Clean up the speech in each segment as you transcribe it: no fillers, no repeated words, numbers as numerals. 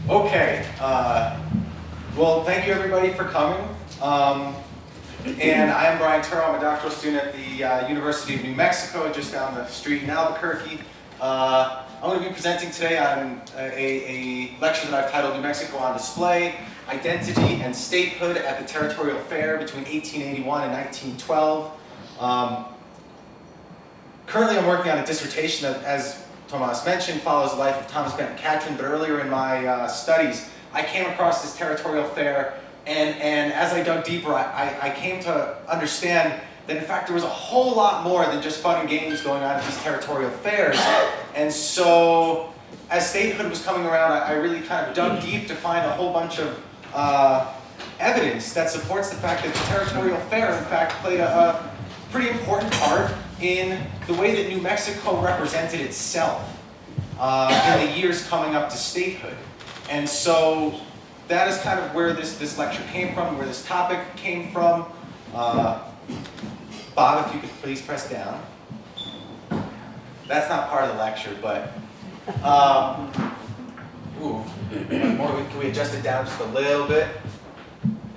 Okay, well, thank you everybody for coming. And I'm Brian Turo. I'm a doctoral student at the University of New Mexico, just down the street in Albuquerque. I'm going to be presenting today on a lecture that I've titled New Mexico on Display, Identity and Statehood at the Territorial Fair between 1881 and 1912. Currently I'm working on a dissertation that, as Thomas mentioned, follows the life of Thomas Benton Catron, but earlier in my studies I came across this Territorial Fair, and as I dug deeper I came to understand that in fact there was a whole lot more than just fun and games going on at these territorial fairs. And so as statehood was coming around, I really kind of dug deep to find a whole bunch of evidence that supports the fact that the Territorial Fair in fact played a pretty important part in the way that New Mexico represented itself in the years coming up to statehood. And so that is kind of where this lecture came from, where this topic came from. Bob, if you could please press down. That's not part of the lecture, but can we adjust it down just a little bit?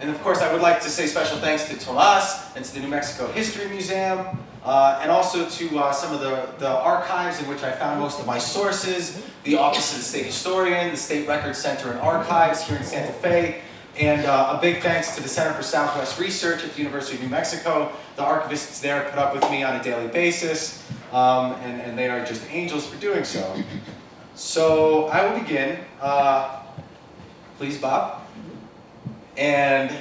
And of course, I would like to say special thanks to Tomas and to the New Mexico History Museum, and also to some of the archives in which I found most of my sources, the Office of the State Historian, the State Records Center and Archives here in Santa Fe, and a big thanks to the Center for Southwest Research at the University of New Mexico. The archivists there put up with me on a daily basis, and they are just angels for doing so. So I will begin. Please, Bob. And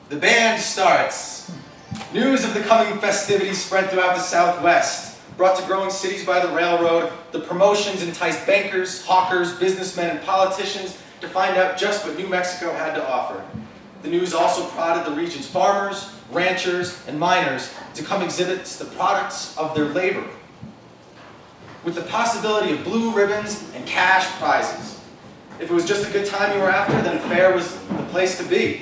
the band starts. News of the coming festivities spread throughout the Southwest. Brought to growing cities by the railroad, the promotions enticed bankers, hawkers, businessmen, and politicians to find out just what New Mexico had to offer. The news also prodded the region's farmers, ranchers, and miners to come exhibit the products of their labor, with the possibility of blue ribbons and cash prizes. If it was just a good time you were after, then the fair was the place to be,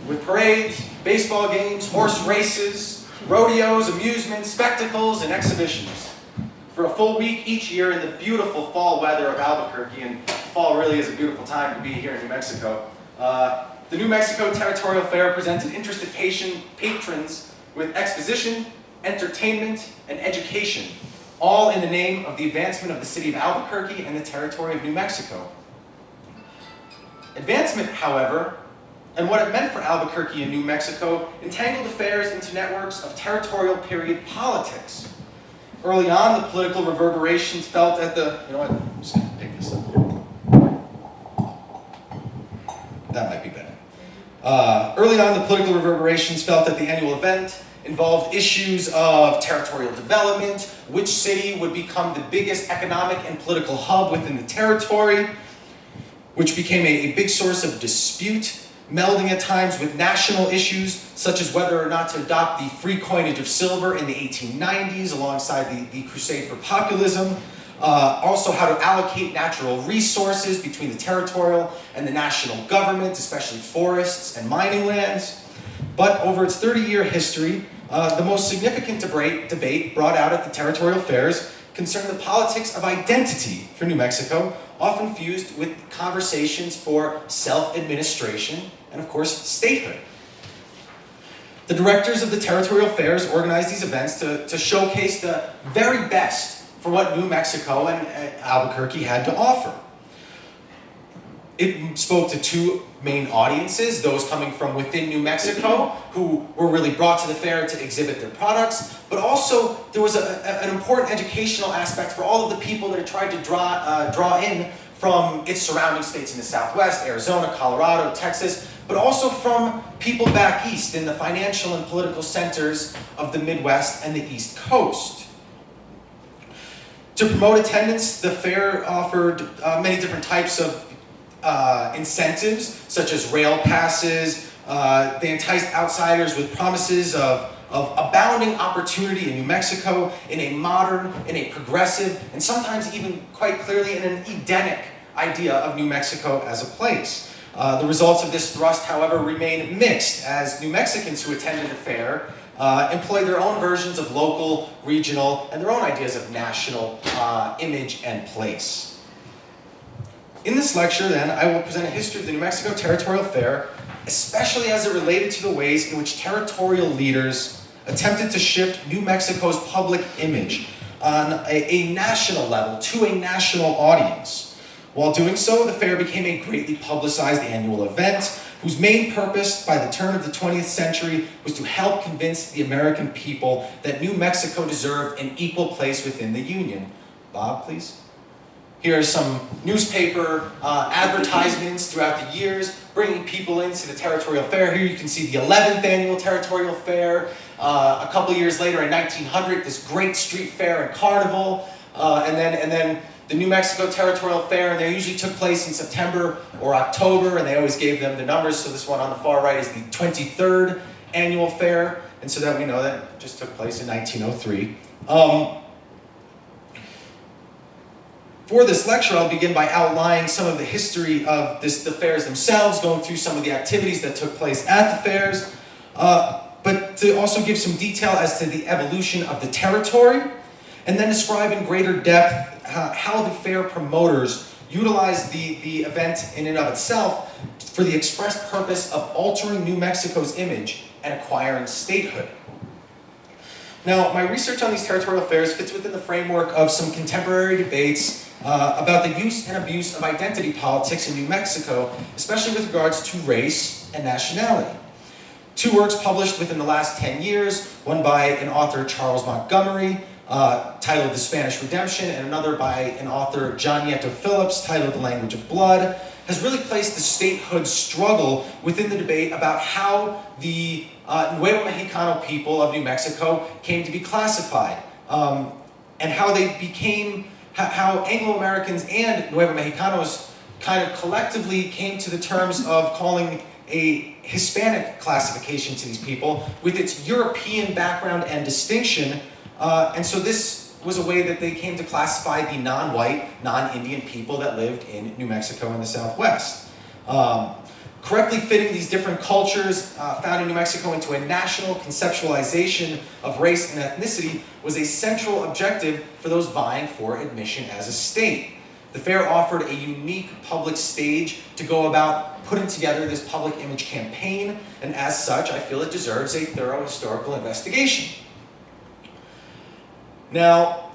with parades, baseball games, horse races, rodeos, amusements, spectacles, and exhibitions. For a full week each year in the beautiful fall weather of Albuquerque, and fall really is a beautiful time to be here in New Mexico, the New Mexico Territorial Fair presented interested patrons with exposition, entertainment, and education, all in the name of the advancement of the city of Albuquerque and the territory of New Mexico. Advancement, however, and what it meant for Albuquerque and New Mexico entangled affairs into networks of territorial period politics. Early on, the political reverberations felt at the, you know what, I'm just going to pick this up. That might be better. Early on, the political reverberations felt that the annual event involved issues of territorial development, which city would become the biggest economic and political hub within the territory, which became a big source of dispute, melding at times with national issues, such as whether or not to adopt the free coinage of silver in the 1890s alongside the crusade for populism, also how to allocate natural resources between the territorial and the national government, especially forests and mining lands. But over its 30-year history, the most significant debate brought out at the territorial fairs concerned the politics of identity for New Mexico, often fused with conversations for self-administration and, of course, statehood. The directors of the territorial fairs organized these events to showcase the very best for what New Mexico and Albuquerque had to offer. It spoke to two main audiences, those coming from within New Mexico, who were really brought to the fair to exhibit their products, but also there was an important educational aspect for all of the people that had tried to draw in from its surrounding states in the Southwest, Arizona, Colorado, Texas, but also from people back east in the financial and political centers of the Midwest and the East Coast. To promote attendance, the fair offered many different types of incentives, such as rail passes. They enticed outsiders with promises of abounding opportunity in New Mexico, in a modern, in a progressive, and sometimes even quite clearly in an Edenic idea of New Mexico as a place. The results of this thrust, however, remain mixed, as New Mexicans who attended the fair employ their own versions of local, regional, and their own ideas of national image and place. in this lecture, then, I will present a history of the New Mexico Territorial Fair, especially as it related to the ways in which territorial leaders attempted to shift New Mexico's public image on a national level to a national audience. While doing so, the fair became a greatly publicized annual event whose main purpose by the turn of the 20th century was to help convince the American people that New Mexico deserved an equal place within the Union. Bob, please. Here are some newspaper advertisements throughout the years, bringing people into the Territorial Fair. Here you can see the 11th Annual Territorial Fair. A couple years later, in 1900, this great street fair and carnival. And then the New Mexico Territorial Fair, and they usually took place in September or October, and they always gave them the numbers. So this one on the far right is the 23rd Annual Fair, and so that we know that it just took place in 1903. For this lecture, I'll begin by outlining some of the history of the fairs themselves, going through some of the activities that took place at the fairs, but to also give some detail as to the evolution of the territory, and then describe in greater depth how the fair promoters utilized the event in and of itself for the express purpose of altering New Mexico's image and acquiring statehood. Now, my research on these territorial fairs fits within the framework of some contemporary debates about the use and abuse of identity politics in New Mexico, especially with regards to race and nationality. Two works published within the last 10 years, one by an author, Charles Montgomery, titled The Spanish Redemption, and another by an author, John Nieto Phillips, titled The Language of Blood, has really placed the statehood struggle within the debate about how the Nuevo Mexicano people of New Mexico came to be classified, and how they became, how Anglo-Americans and Nuevo Mexicanos kind of collectively came to the terms of calling a Hispanic classification to these people with its European background and distinction. And so this was a way that they came to classify the non-white, non-Indian people that lived in New Mexico in the Southwest. Correctly fitting these different cultures found in New Mexico into a national conceptualization of race and ethnicity was a central objective for those vying for admission as a state. The fair offered a unique public stage to go about putting together this public image campaign, and as such, I feel it deserves a thorough historical investigation. Now,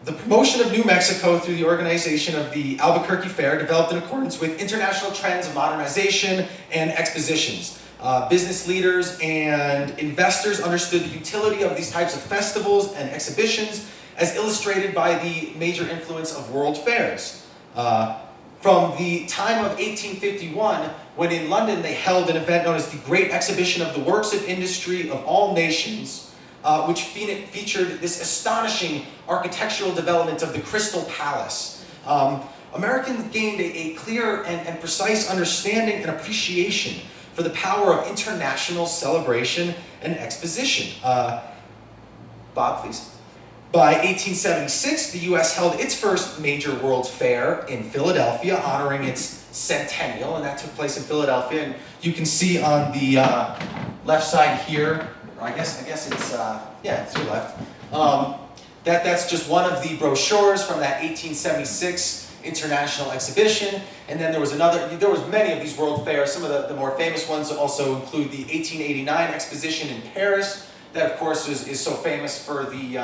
the promotion of New Mexico through the organization of the Albuquerque Fair developed in accordance with international trends of modernization and expositions. Business leaders and investors understood the utility of these types of festivals and exhibitions as illustrated by the major influence of world fairs. From the time of 1851, when in London they held an event known as the Great Exhibition of the Works of Industry of All Nations, which featured this astonishing architectural development of the Crystal Palace. Americans gained a clear and precise understanding and appreciation for the power of international celebration and exposition. Bob, please. By 1876, the U.S. held its first major World Fair in Philadelphia, honoring its centennial, and that took place in Philadelphia. And you can see on the left side here, I guess it's, yeah, it's your left. That's just one of the brochures from that 1876 International Exhibition. And then there was many of these World Fairs. Some of the more famous ones also include the 1889 Exposition in Paris, that of course is so famous for the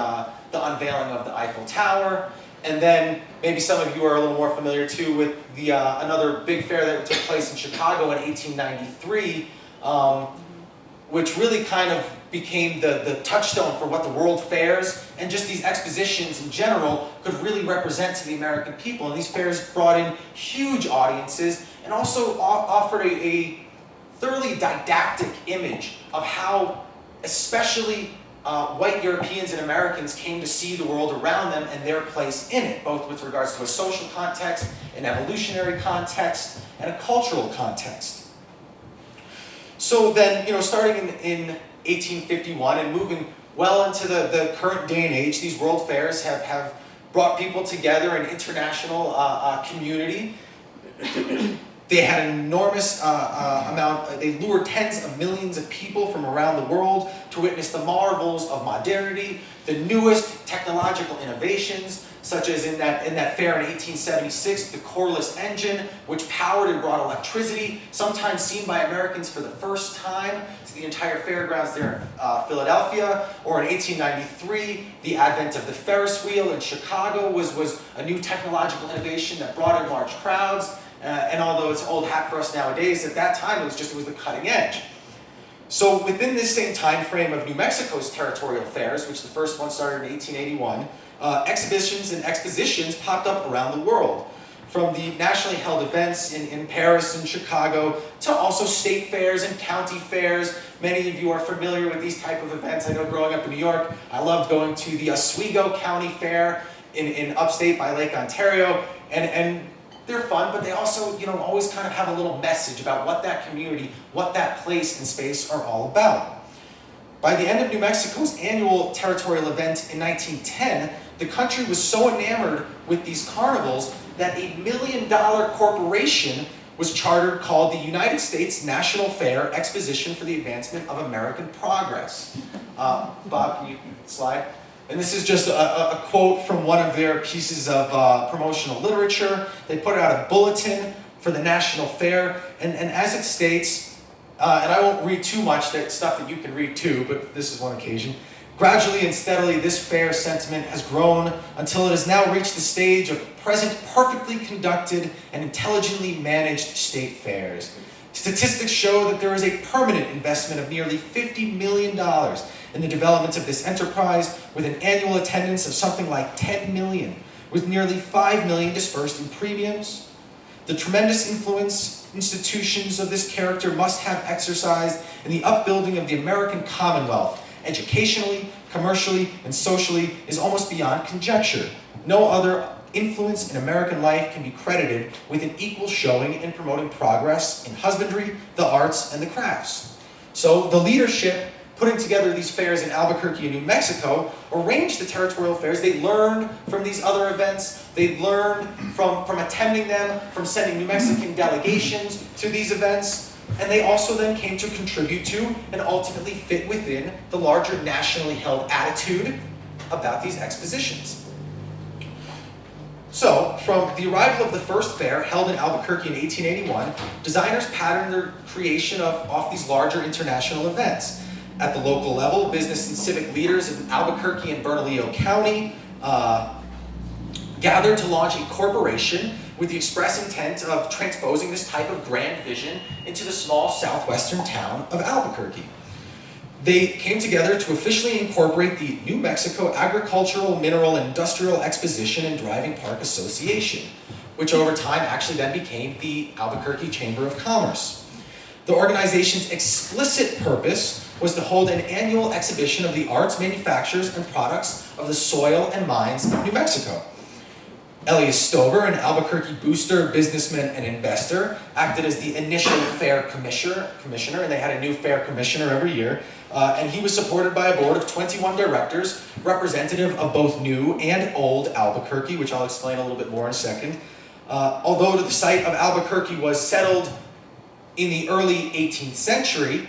unveiling of the Eiffel Tower. And then maybe some of you are a little more familiar too with the another big fair that took place in Chicago in 1893, which really kind of became the touchstone for what the World Fairs and just these expositions in general could really represent to the American people. And these fairs brought in huge audiences and also offered a thoroughly didactic image of how especially white Europeans and Americans came to see the world around them and their place in it, both with regards to a social context, an evolutionary context, and a cultural context. So then, starting in 1851 and moving well into the current day and age, these world fairs have brought people together, an international community. They had an enormous they lured tens of millions of people from around the world to witness the marvels of modernity, the newest technological innovations, such as in that fair in 1876, the Corliss engine, which powered and brought electricity, sometimes seen by Americans for the first time, to the entire fairgrounds there in Philadelphia. Or in 1893, the advent of the Ferris wheel in Chicago was a new technological innovation that brought in large crowds. And although it's old hat for us nowadays, at that time it was the cutting edge. So within this same time frame of New Mexico's territorial fairs, which the first one started in 1881, exhibitions and expositions popped up around the world. From the nationally held events in Paris and Chicago to also state fairs and county fairs. Many of you are familiar with these type of events. I know growing up in New York, I loved going to the Oswego County Fair in upstate by Lake Ontario. And they're fun, but they also, always kind of have a little message about what that community, what that place and space are all about. By the end of New Mexico's annual territorial event in 1910, the country was so enamored with these carnivals that $1 million corporation was chartered called the United States National Fair Exposition for the Advancement of American Progress. Bob, can you slide? And this is just a quote from one of their pieces of promotional literature. They put out a bulletin for the National Fair, and as it states, and I won't read too much, that stuff that you can read too, but this is one occasion. Gradually and steadily, this fair sentiment has grown until it has now reached the stage of present perfectly conducted and intelligently managed state fairs. Statistics show that there is a permanent investment of nearly $50 million in the development of this enterprise, with an annual attendance of something like 10 million, with nearly 5 million dispersed in premiums. The tremendous influence institutions of this character must have exercised in the upbuilding of the American Commonwealth, educationally, commercially, and socially, is almost beyond conjecture. No other influence in American life can be credited with an equal showing in promoting progress in husbandry, the arts, and the crafts. So the leadership putting together these fairs in Albuquerque and New Mexico arranged the territorial fairs. They learned from these other events. They learned from attending them, from sending New Mexican delegations to these events. And they also then came to contribute to and ultimately fit within the larger nationally held attitude about these expositions. So, from the arrival of the first fair held in Albuquerque in 1881, designers patterned their creation off these larger international events. At the local level, business and civic leaders in Albuquerque and Bernalillo County gathered to launch a corporation with the express intent of transposing this type of grand vision into the small southwestern town of Albuquerque. They came together to officially incorporate the New Mexico Agricultural, Mineral, and Industrial Exposition and Driving Park Association, which over time actually then became the Albuquerque Chamber of Commerce. The organization's explicit purpose was to hold an annual exhibition of the arts, manufactures, and products of the soil and mines of New Mexico. Elias Stover, an Albuquerque booster, businessman, and investor, acted as the initial fair commissioner, and they had a new fair commissioner every year. And he was supported by a board of 21 directors, representative of both new and old Albuquerque, which I'll explain a little bit more in a second. Although the site of Albuquerque was settled in the early 18th century,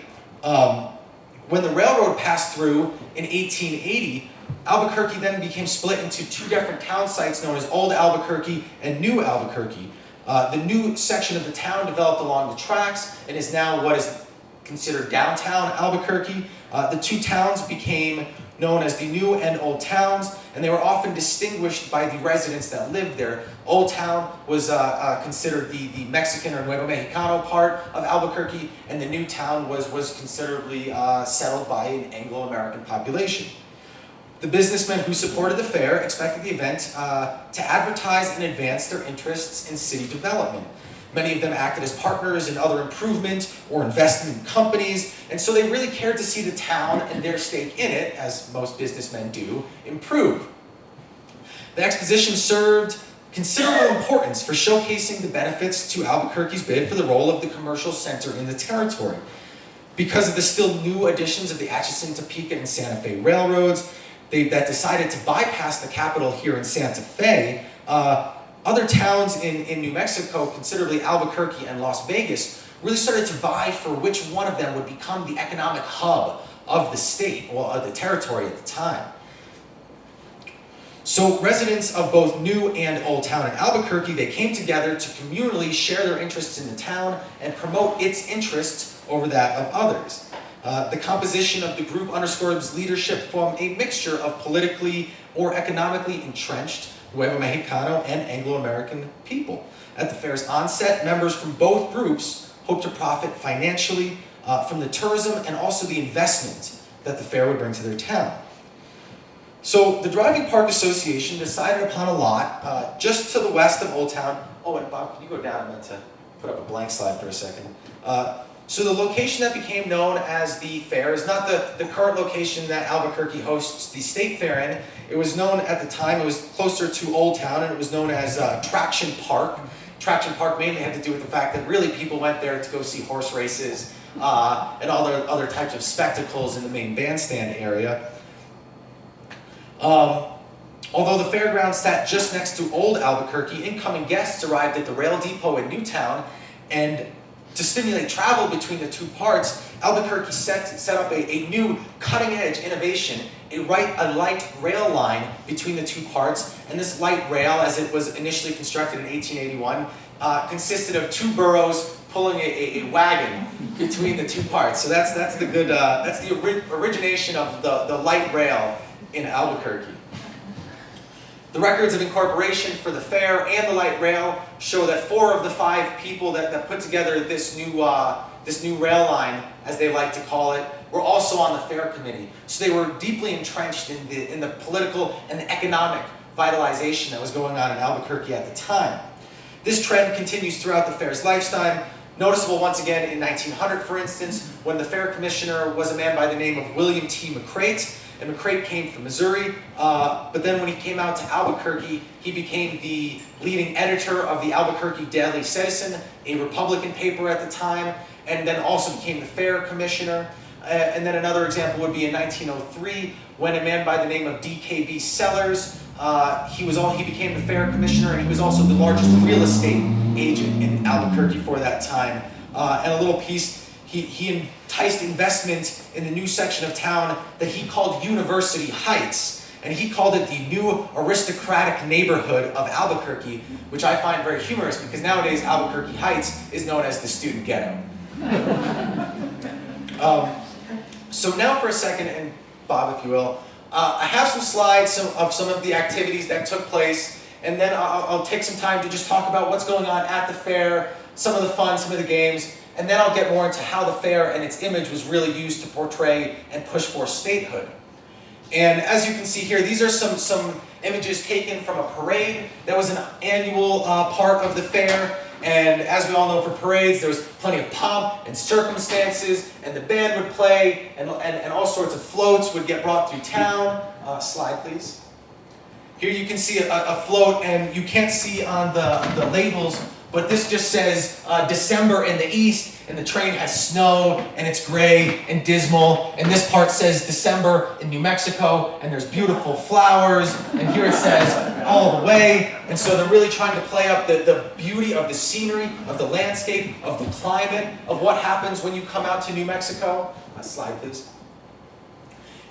when the railroad passed through in 1880, Albuquerque then became split into two different town sites known as Old Albuquerque and New Albuquerque. The new section of the town developed along the tracks and is now what is considered downtown Albuquerque. The two towns became known as the New and Old Towns, and they were often distinguished by the residents that lived there. Old Town was considered the Mexican or Nuevo Mexicano part of Albuquerque, and the New Town was considerably settled by an Anglo-American population. The businessmen who supported the fair expected the event to advertise and advance their interests in city development. Many of them acted as partners in other improvement or investment companies, and so they really cared to see the town and their stake in it, as most businessmen do, improve. The exposition served considerable importance for showcasing the benefits to Albuquerque's bid for the role of the commercial center in the territory. Because of the still new additions of the Atchison, Topeka, and Santa Fe railroads, that decided to bypass the capital here in Santa Fe, other towns in New Mexico, considerably Albuquerque and Las Vegas, really started to vie for which one of them would become the economic hub of the state, or of the territory at the time. So residents of both New and Old Town in Albuquerque, they came together to communally share their interests in the town and promote its interests over that of others. The composition of the group underscores leadership from a mixture of politically or economically entrenched Nuevo Mexicano and Anglo-American people. At the fair's onset, members from both groups hoped to profit financially from the tourism and also the investment that the fair would bring to their town. So the Driving Park Association decided upon a lot just to the west of Old Town. Oh, and Bob, can you go down? I meant to put up a blank slide for a second. So the location that became known as the fair is not the current location that Albuquerque hosts the state fair in. It was known at the time, it was closer to Old Town, and it was known as Traction Park. Traction Park mainly had to do with the fact that really people went there to go see horse races and all the other types of spectacles in the main bandstand area. Although the fairgrounds sat just next to Old Albuquerque, incoming guests arrived at the rail depot in Newtown, and to stimulate travel between the two parts, Albuquerque set up a new cutting-edge innovation, a light rail line between the two parts. And this light rail, as it was initially constructed in 1881, consisted of two burros pulling a wagon between the two parts. So that's the origination of the light rail in Albuquerque. The records of incorporation for the fair and the light rail show that 4 of the 5 people that put together this new rail line, as they like to call it, were also on the fair committee. So they were deeply entrenched in the political and the economic vitalization that was going on in Albuquerque at the time. This trend continues throughout the fair's lifetime. Noticeable once again in 1900, for instance, when the fair commissioner was a man by the name of William T. McCrate. And McCrate came from Missouri, but then when he came out to Albuquerque, he became the leading editor of the Albuquerque Daily Citizen, a Republican paper at the time, and then also became the fair commissioner. And then another example would be in 1903, when a man by the name of D.K.B. Sellers, he became the fair commissioner, and he was also the largest real estate agent in Albuquerque for that time. And a little piece, he enticed investment in the new section of town that he called University Heights, and he called it the new aristocratic neighborhood of Albuquerque, which I find very humorous because nowadays Albuquerque Heights is known as the student ghetto. So now for a second, and Bob, if you will, I have some slides of some of the activities that took place, and then I'll take some time to just talk about what's going on at the fair, some of the fun, some of the games, and then I'll get more into how the fair and its image was really used to portray and push for statehood. And as you can see here, these are some images taken from a parade that was an annual part of the fair. And as we all know, for parades, there was plenty of pomp and circumstances, and the band would play, and all sorts of floats would get brought through town. Slide, please. Here you can see a float, and you can't see on the labels, but this just says December in the east, and the train has snow, and it's gray and dismal. And this part says December in New Mexico, and there's beautiful flowers, and here it says all the way. And so they're really trying to play up the beauty of the scenery, of the landscape, of the climate, of what happens when you come out to New Mexico. Slide, please.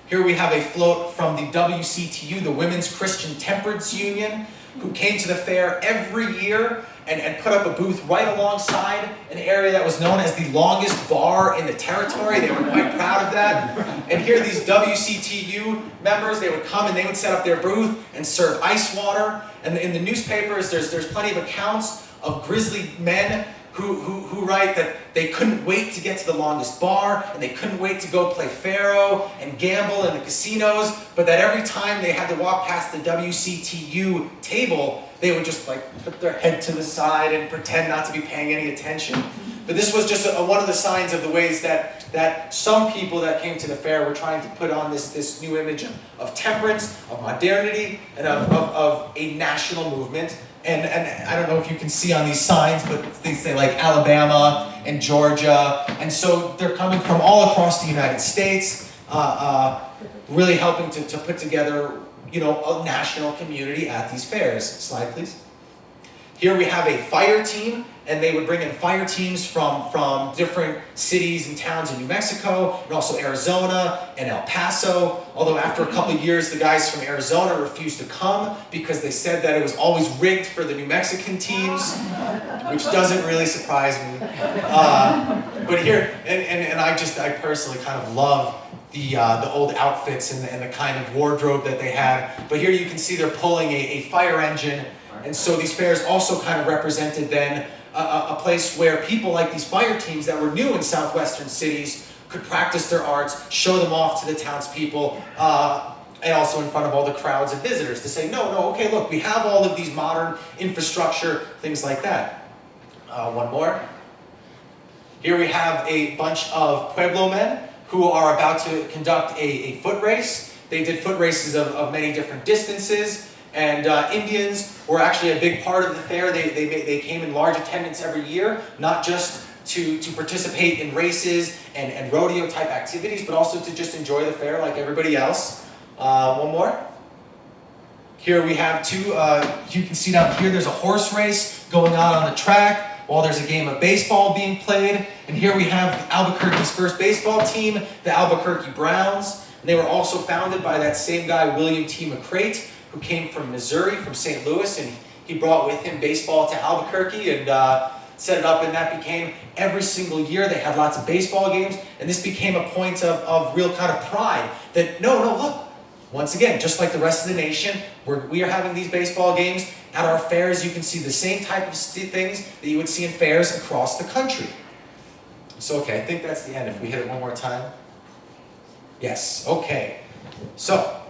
Here we have a float from the WCTU, the Women's Christian Temperance Union, who came to the fair every year and put up a booth right alongside an area that was known as the longest bar in the territory. They were quite proud of that. And here these WCTU members, they would come and they would set up their booth and serve ice water. And in the newspapers, there's plenty of accounts of grizzly men who write that they couldn't wait to get to the longest bar, and they couldn't wait to go play faro and gamble in the casinos, but that every time they had to walk past the WCTU table, they would just put their head to the side and pretend not to be paying any attention. But this was just one of the signs of the ways that some people that came to the fair were trying to put on this new image of temperance, of modernity, and of a national movement. And I don't know if you can see on these signs, but they say like Alabama and Georgia. And so they're coming from all across the United States, really helping to put together, a national community at these fairs. Slide, please. Here we have a fire team, and they would bring in fire teams from different cities and towns in New Mexico, and also Arizona and El Paso. Although after a couple of years, the guys from Arizona refused to come because they said that it was always rigged for the New Mexican teams, which doesn't really surprise me. But here, and I personally kind of love the old outfits and the kind of wardrobe that they had. But here you can see they're pulling a fire engine, and so these fairs also kind of represented then a place where people like these fire teams that were new in southwestern cities could practice their arts, show them off to the townspeople, and also in front of all the crowds of visitors to say, no, okay, look, we have all of these modern infrastructure, things like that. One more. Here we have a bunch of Pueblo men who are about to conduct a foot race. They did foot races of many different distances. And Indians were actually a big part of the fair. They came in large attendance every year, not just to participate in races and rodeo type activities, but also to just enjoy the fair like everybody else. One more. Here we have two, you can see down here there's a horse race going on the track while there's a game of baseball being played. And here we have Albuquerque's first baseball team, the Albuquerque Browns. And they were also founded by that same guy, William T. McCrate, who came from Missouri, from St. Louis, and he brought with him baseball to Albuquerque and set it up, and that became every single year. They had lots of baseball games, and this became a point of real kind of pride that, no, look, once again, just like the rest of the nation, we are having these baseball games. At our fairs, you can see the same type of things that you would see in fairs across the country. So, okay, I think that's the end. If we hit it one more time. Yes, okay. So,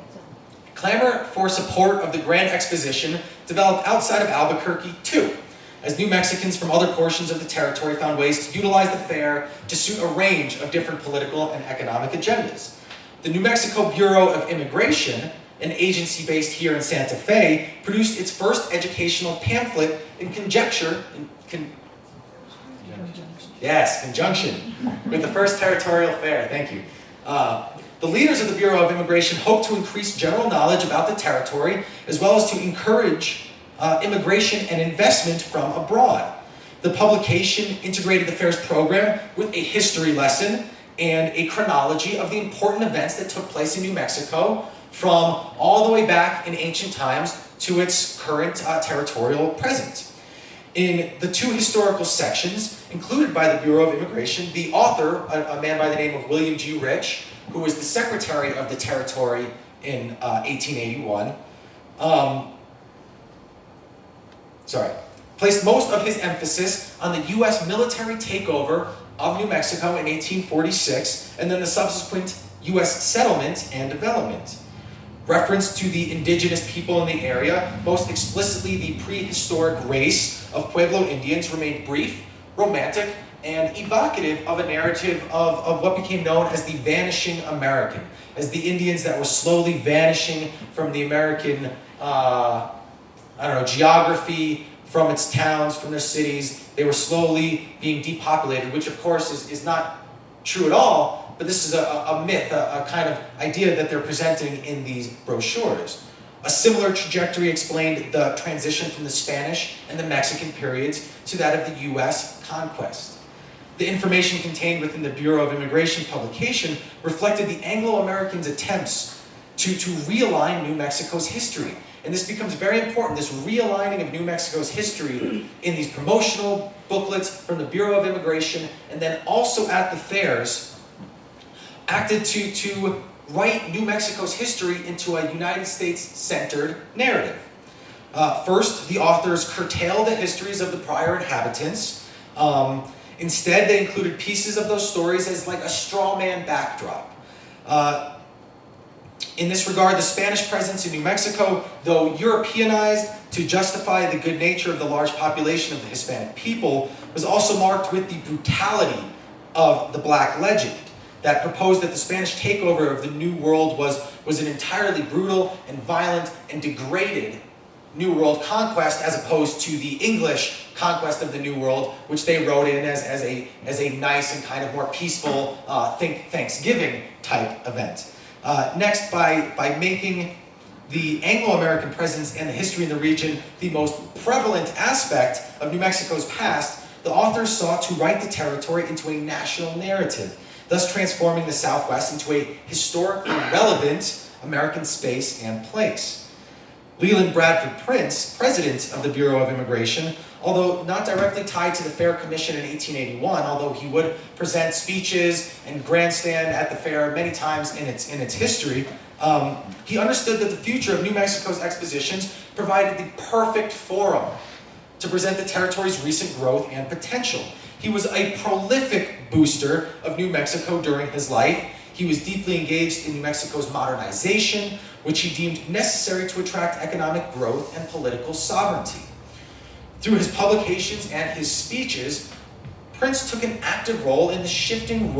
clamor for support of the Grand Exposition developed outside of Albuquerque too, as New Mexicans from other portions of the territory found ways to utilize the fair to suit a range of different political and economic agendas. The New Mexico Bureau of Immigration, an agency based here in Santa Fe, produced its first educational pamphlet in conjunction with the first Territorial Fair. Thank you. The leaders of the Bureau of Immigration hoped to increase general knowledge about the territory, as well as to encourage immigration and investment from abroad. The publication integrated the fair's program with a history lesson and a chronology of the important events that took place in New Mexico from all the way back in ancient times to its current territorial present. In the two historical sections included by the Bureau of Immigration, the author, a man by the name of William G. Rich, who was the secretary of the territory in 1881, placed most of his emphasis on the U.S. military takeover of New Mexico in 1846, and then the subsequent U.S. settlement and development. Reference to the indigenous people in the area, most explicitly the prehistoric race of Pueblo Indians, remained brief, romantic, and evocative of a narrative of what became known as the vanishing American, as the Indians that were slowly vanishing from the American, geography, from its towns, from their cities. They were slowly being depopulated, which of course is not true at all, but this is a myth, a kind of idea that they're presenting in these brochures. A similar trajectory explained the transition from the Spanish and the Mexican periods to that of the U.S. conquest. The information contained within the Bureau of Immigration publication reflected the Anglo-Americans' attempts to realign New Mexico's history. And this becomes very important, this realigning of New Mexico's history in these promotional booklets from the Bureau of Immigration, and then also at the fairs, acted to write New Mexico's history into a United States-centered narrative. First, the authors curtailed the histories of the prior inhabitants. Instead, they included pieces of those stories as like a straw man backdrop. In this regard, the Spanish presence in New Mexico, though Europeanized to justify the good nature of the large population of the Hispanic people, was also marked with the brutality of the Black legend that proposed that the Spanish takeover of the New World was an entirely brutal and violent and degraded New World conquest, as opposed to the English conquest of the New World, which they wrote in as a nice and kind of more peaceful Thanksgiving type event. Next, by making the Anglo-American presence and the history in the region the most prevalent aspect of New Mexico's past, the authors sought to write the territory into a national narrative, thus transforming the Southwest into a historically relevant American space and place. Leland Bradford Prince, president of the Bureau of Immigration, although not directly tied to the Fair Commission in 1881, although he would present speeches and grandstand at the fair many times in its history, he understood that the future of New Mexico's expositions provided the perfect forum to present the territory's recent growth and potential. He was a prolific booster of New Mexico during his life. He was deeply engaged in New Mexico's modernization, which he deemed necessary to attract economic growth and political sovereignty. Through his publications and his speeches, Prince took an active role in the shifting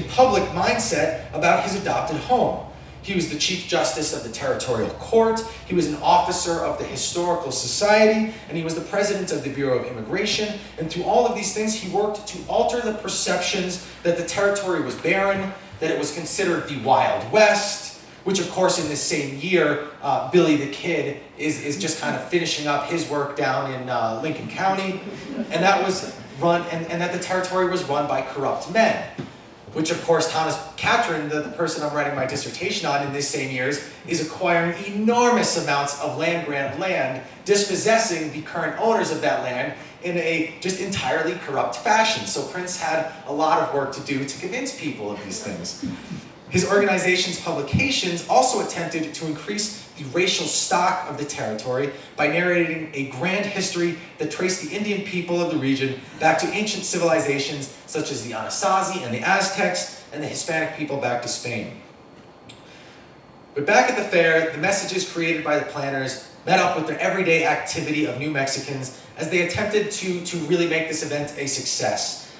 public mindset about his adopted home. He was the Chief Justice of the Territorial Court, he was an officer of the Historical Society, and he was the President of the Bureau of Immigration. And through all of these things, he worked to alter the perceptions that the territory was barren, that it was considered the Wild West, which of course in this same year, Billy the Kid is just kind of finishing up his work down in Lincoln County, and that was run, and that the territory was run by corrupt men. Which of course Thomas Catron, the person I'm writing my dissertation on in this same years, is acquiring enormous amounts of land grant land, dispossessing the current owners of that land in a just entirely corrupt fashion. So Prince had a lot of work to do to convince people of these things. His organization's publications also attempted to increase the racial stock of the territory by narrating a grand history that traced the Indian people of the region back to ancient civilizations such as the Anasazi and the Aztecs, and the Hispanic people back to Spain. But back at the fair, the messages created by the planners met up with the everyday activity of New Mexicans as they attempted to really make this event a success.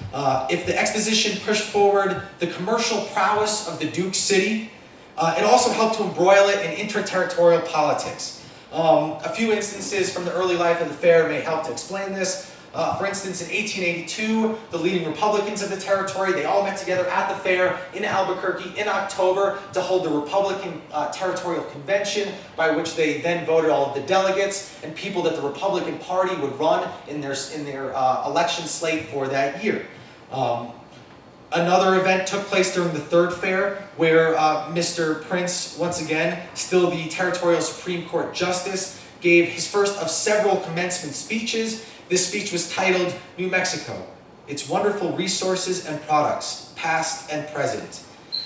If the exposition pushed forward the commercial prowess of the Duke City, it also helped to embroil it in intra-territorial politics. A few instances from the early life of the fair may help to explain this. For instance, in 1882, the leading Republicans of the territory, they all met together at the fair in Albuquerque in October to hold the Republican Territorial Convention, by which they then voted all of the delegates and people that the Republican Party would run in their election slate for that year. Another event took place during the third fair, where Mr. Prince, once again, still the Territorial Supreme Court Justice, gave his first of several commencement speeches. This speech was titled, New Mexico, Its Wonderful Resources and Products, Past and Present.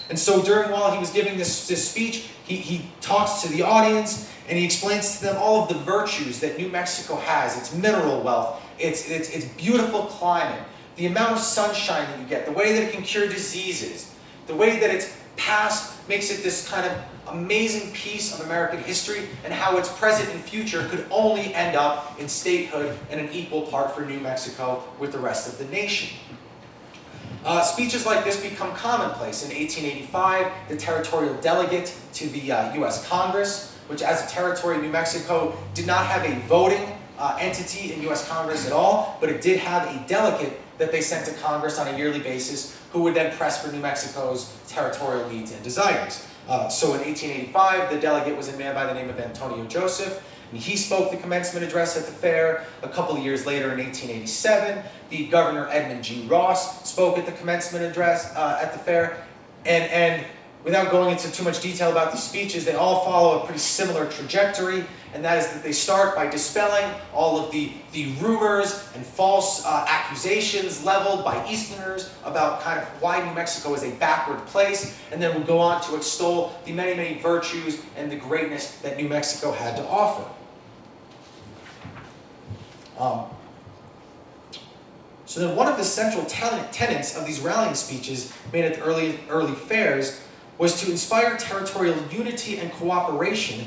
And so while he was giving this speech, he talks to the audience, and he explains to them all of the virtues that New Mexico has, its mineral wealth, its beautiful climate, the amount of sunshine that you get, the way that it can cure diseases, the way that its past makes it this kind of amazing piece of American history, and how its present and future could only end up in statehood and an equal part for New Mexico with the rest of the nation. Speeches like this become commonplace. In 1885, the Territorial Delegate to the U.S. Congress, which as a territory, New Mexico did not have a voting entity in U.S. Congress at all, but it did have a delegate that they sent to Congress on a yearly basis, who would then press for New Mexico's territorial needs and desires. So in 1885, the delegate was a man by the name of Antonio Joseph, and he spoke the commencement address at the fair. A couple of years later, in 1887, the Governor Edmund G. Ross spoke at the commencement address at the fair. And without going into too much detail about these speeches, they all follow a pretty similar trajectory, and that is that they start by dispelling all of the rumors and false accusations leveled by Easterners about kind of why New Mexico is a backward place, and then we'll go on to extol the many, many virtues and the greatness that New Mexico had to offer. So then one of the central tenets of these rallying speeches made at the early fairs was to inspire territorial unity and cooperation,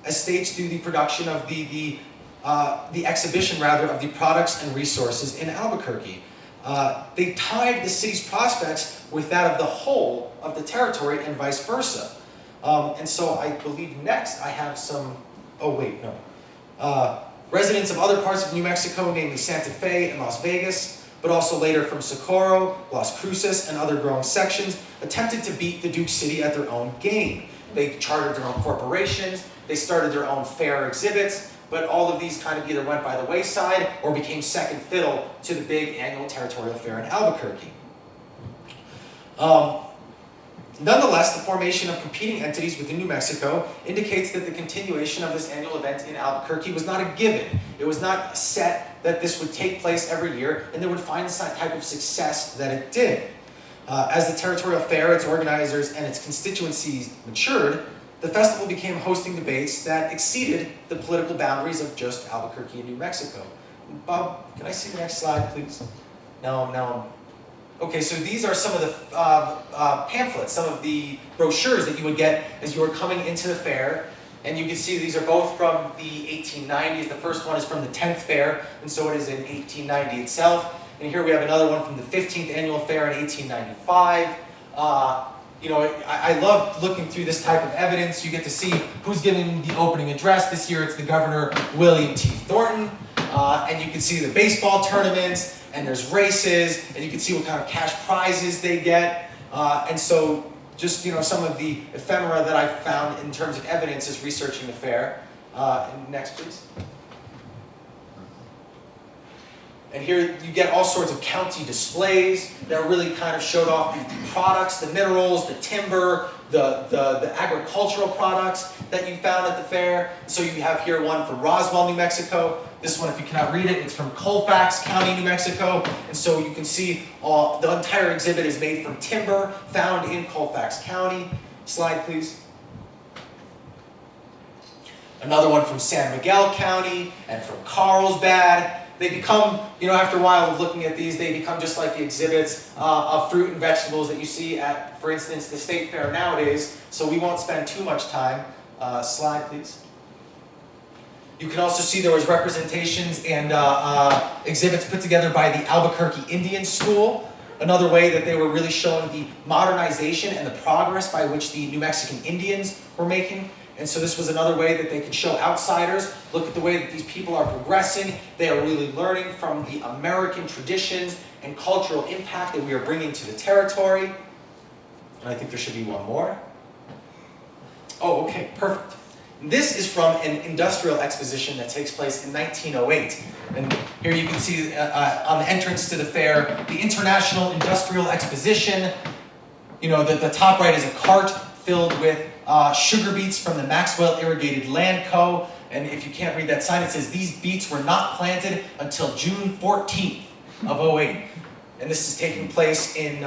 as staged through the production of the exhibition of the products and resources in Albuquerque. They tied the city's prospects with that of the whole of the territory and vice versa. And so I believe next I have some, residents of other parts of New Mexico, namely Santa Fe and Las Vegas, but also later from Socorro, Las Cruces, and other growing sections, attempted to beat the Duke City at their own game. They chartered their own corporations, they started their own fair exhibits, but all of these kind of either went by the wayside or became second fiddle to the big annual Territorial Fair in Albuquerque. Nonetheless, the formation of competing entities within New Mexico indicates that the continuation of this annual event in Albuquerque was not a given. It was not set that this would take place every year and they would find the type of success that it did. As the Territorial Fair, its organizers, and its constituencies matured, the festival became hosting debates that exceeded the political boundaries of just Albuquerque and New Mexico. Bob, can I see the next slide, please? No. Okay, so these are some of the pamphlets, some of the brochures that you would get as you were coming into the fair. And you can see these are both from the 1890s. The first one is from the 10th fair, and so it is in 1890 itself. And here we have another one from the 15th annual fair in 1895. I love looking through this type of evidence. You get to see who's giving the opening address. This year it's the Governor William T. Thornton. And you can see the baseball tournaments, and there's races, and you can see what kind of cash prizes they get. And so just some of the ephemera that I found in terms of evidence is researching the fair. Next, please. And here you get all sorts of county displays that really kind of showed off the products, the minerals, the timber, the agricultural products that you found at the fair. So you have here one from Roswell, New Mexico. This one, if you cannot read it, it's from Colfax County, New Mexico. And so you can see the entire exhibit is made from timber found in Colfax County. Slide, please. Another one from San Miguel County and from Carlsbad. They become, after a while of looking at these, they become just like the exhibits of fruit and vegetables that you see at, for instance, the State Fair nowadays. So we won't spend too much time. Slide, please. You can also see there was representations and exhibits put together by the Albuquerque Indian School. Another way that they were really showing the modernization and the progress by which the New Mexican Indians were making. And so this was another way that they could show outsiders, look at the way that these people are progressing. They are really learning from the American traditions and cultural impact that we are bringing to the territory. And I think there should be one more. Oh, okay, perfect. This is from an industrial exposition that takes place in 1908. And here you can see on the entrance to the fair, the International Industrial Exposition. The top right is a cart filled with sugar beets from the Maxwell Irrigated Land Co. And if you can't read that sign, it says these beets were not planted until June 14th of 08. And this is taking place in